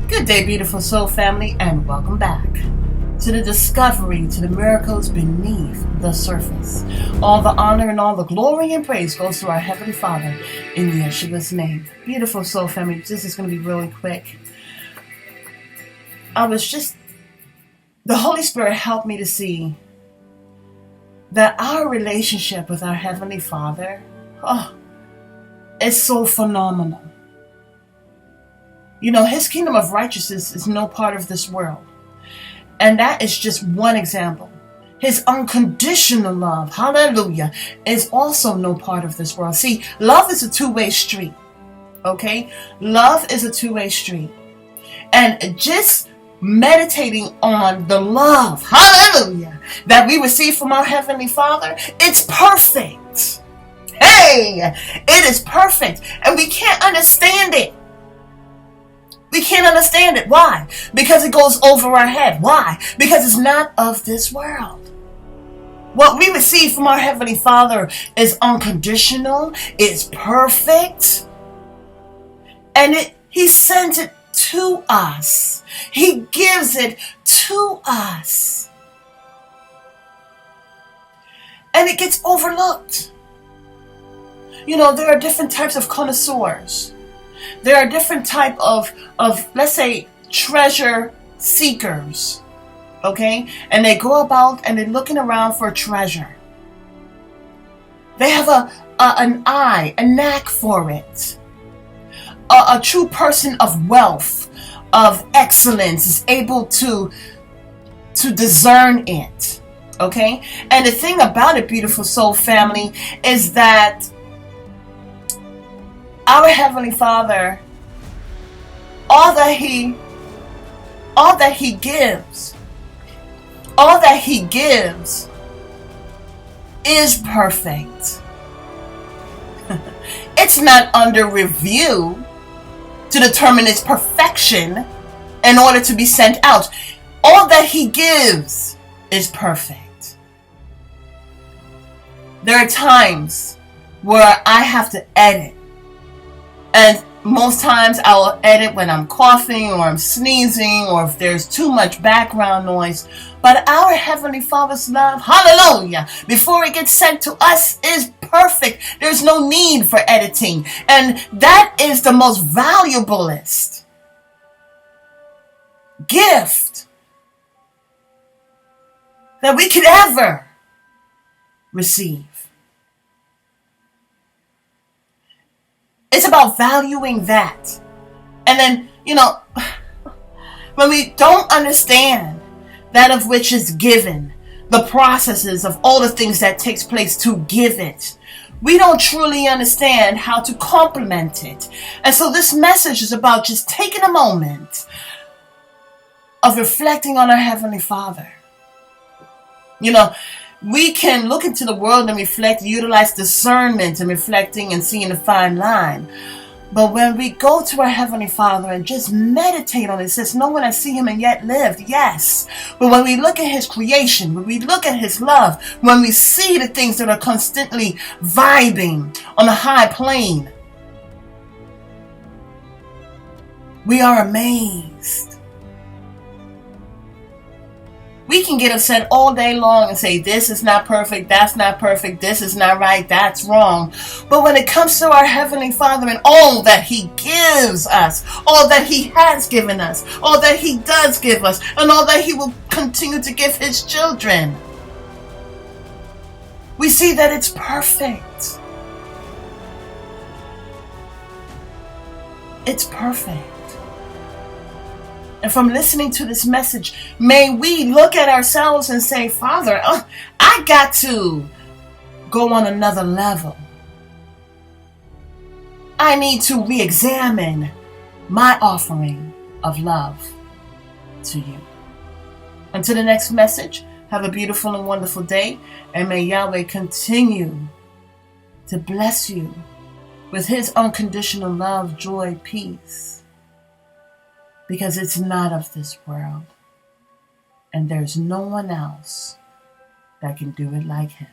Good day, beautiful soul family, and welcome back to the discovery, to the miracles beneath the surface. All the honor and all the glory and praise goes to our Heavenly Father in Yeshua's name. Beautiful soul family, this is going to be really quick. The Holy Spirit helped me to see that our relationship with our Heavenly Father, is so phenomenal. You know, His kingdom of righteousness is no part of this world. And that is just one example. His unconditional love, hallelujah, is also no part of this world. See, love is a two-way street, okay? Love is a two-way street. And just meditating on the love, hallelujah, that we receive from our Heavenly Father, it's perfect. Hey, it is perfect. And we can't understand it. We can't understand it. Why? Because it goes over our head. Why? Because it's not of this world. What we receive from our Heavenly Father is unconditional, it's perfect, and He sends it to us. He gives it to us. And it gets overlooked. You know, there are different types of connoisseurs. There are different type of let's say, treasure seekers, okay? And they go about and they're looking around for treasure. They have an eye, a knack for it. A true person of wealth, of excellence, is able to discern it, okay? And the thing about it, beautiful soul family, is that our Heavenly Father, all that He gives is perfect. It's not under review to determine its perfection in order to be sent out. All that He gives is perfect. There are times where I have to edit. And most times I will edit when I'm coughing or I'm sneezing or if there's too much background noise. But our Heavenly Father's love, hallelujah, before it gets sent to us is perfect. There's no need for editing. And that is the most valuablest gift that we could ever receive. It's about valuing that. And then, you know, when we don't understand that of which is given, the processes of all the things that takes place to give it, we don't truly understand how to complement it. And so this message is about just taking a moment of reflecting on our Heavenly Father. You know, we can look into the world and reflect, utilize discernment and reflecting and seeing a fine line. But when we go to our Heavenly Father and just meditate on it, it says, no one has seen Him and yet lived. Yes. But when we look at His creation, when we look at His love, when we see the things that are constantly vibing on a high plane, we are amazed. We can get upset all day long and say, this is not perfect, that's not perfect, this is not right, that's wrong. But when it comes to our Heavenly Father and all that He gives us, all that He has given us, all that He does give us, and all that He will continue to give His children, we see that it's perfect. It's perfect. And from listening to this message, may we look at ourselves and say, Father, I got to go on another level. I need to re-examine my offering of love to You. Until the next message, have a beautiful and wonderful day. And may Yahweh continue to bless you with His unconditional love, joy, peace. Because it's not of this world. And there's no one else that can do it like Him.